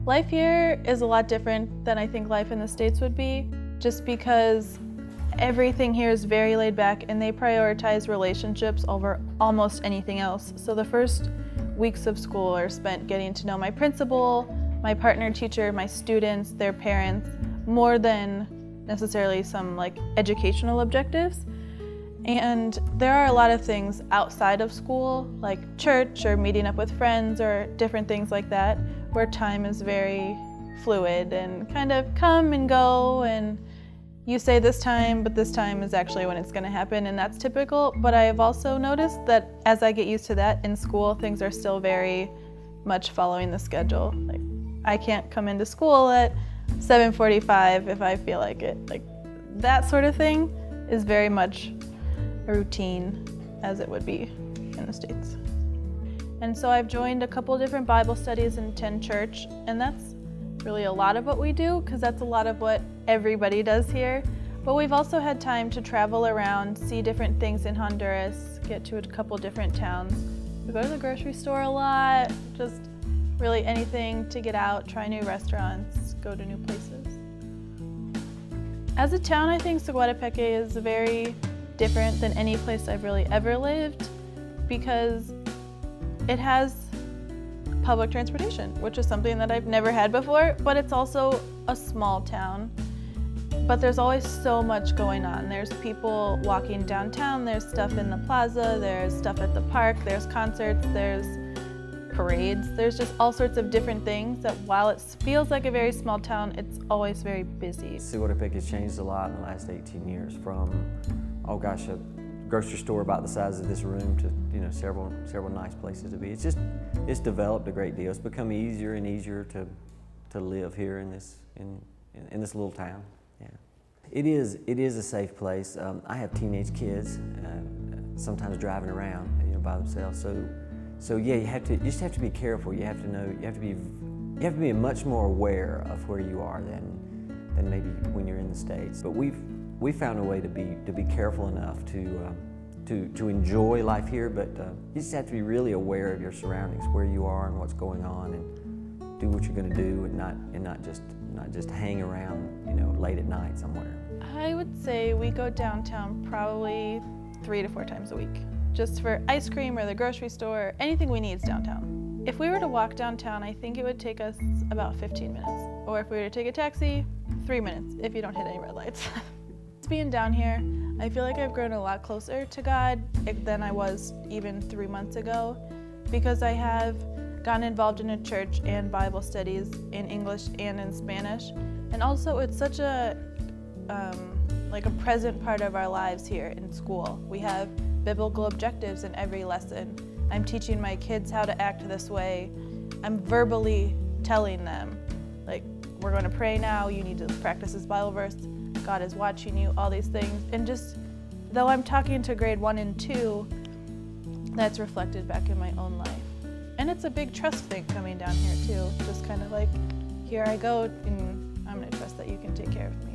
Life here is a lot different than I think life in the States would be, just because everything here is very laid back and they prioritize relationships over almost anything else. So the first weeks of school are spent getting to know my principal, my partner teacher, my students, their parents, more than necessarily some educational objectives. And there are a lot of things outside of school, like church or meeting up with friends or different things like that, where time is very fluid and kind of come and go, and you say this time, but this time is actually when it's going to happen, and that's typical. But I have also noticed that as I get used to that in school, things are still very much following the schedule. Like, I can't come into school at 7:45 if I feel like it. Like, that sort of thing is very much a routine as it would be in the States. And so I've joined a couple different Bible studies and attend church, and that's really a lot of what we do, because that's a lot of what everybody does here. But we've also had time to travel around, see different things in Honduras, get to a couple different towns. We go to the grocery store a lot, just really anything to get out, try new restaurants, go to new places. As a town, I think Seguatepeque is very different than any place I've really ever lived, because it has public transportation, which is something that I've never had before, but it's also a small town. But there's always so much going on. There's people walking downtown, there's stuff in the plaza, there's stuff at the park, there's concerts, there's parades, there's just all sorts of different things that while it feels like a very small town, it's always very busy. Seguatepeque has changed a lot in the last 18 years from, oh gosh, a grocery store about the size of this room to, several nice places to be. It's developed a great deal. It's become easier and easier to live here in this little town. Yeah, it is a safe place. I have teenage kids, sometimes driving around, by themselves. So yeah, you just have to be careful. You have to know. You have to be much more aware of where you are than maybe when you're in the States. But we found a way to be careful enough to enjoy life here. But you just have to be really aware of your surroundings, where you are and what's going on, and do what you're going to do, and not just hang around, late at night somewhere. I would say we go downtown probably 3 to 4 times a week, just for ice cream or the grocery store. Anything we need is downtown. If we were to walk downtown, I think it would take us about 15 minutes. Or if we were to take a taxi, 3 minutes, if you don't hit any red lights. Being down here, I feel like I've grown a lot closer to God than I was even 3 months ago, because I have gotten involved in a church and Bible studies in English and in Spanish. And also it's such a present part of our lives here in school. We have biblical objectives in every lesson. I'm teaching my kids how to act this way. I'm verbally telling them, we're going to pray now, you need to practice this Bible verse, God is watching you, all these things. And just, though I'm talking to grade 1 and 2, that's reflected back in my own life. And it's a big trust thing coming down here too, just kind of here I go, and I'm going to trust that you can take care of me.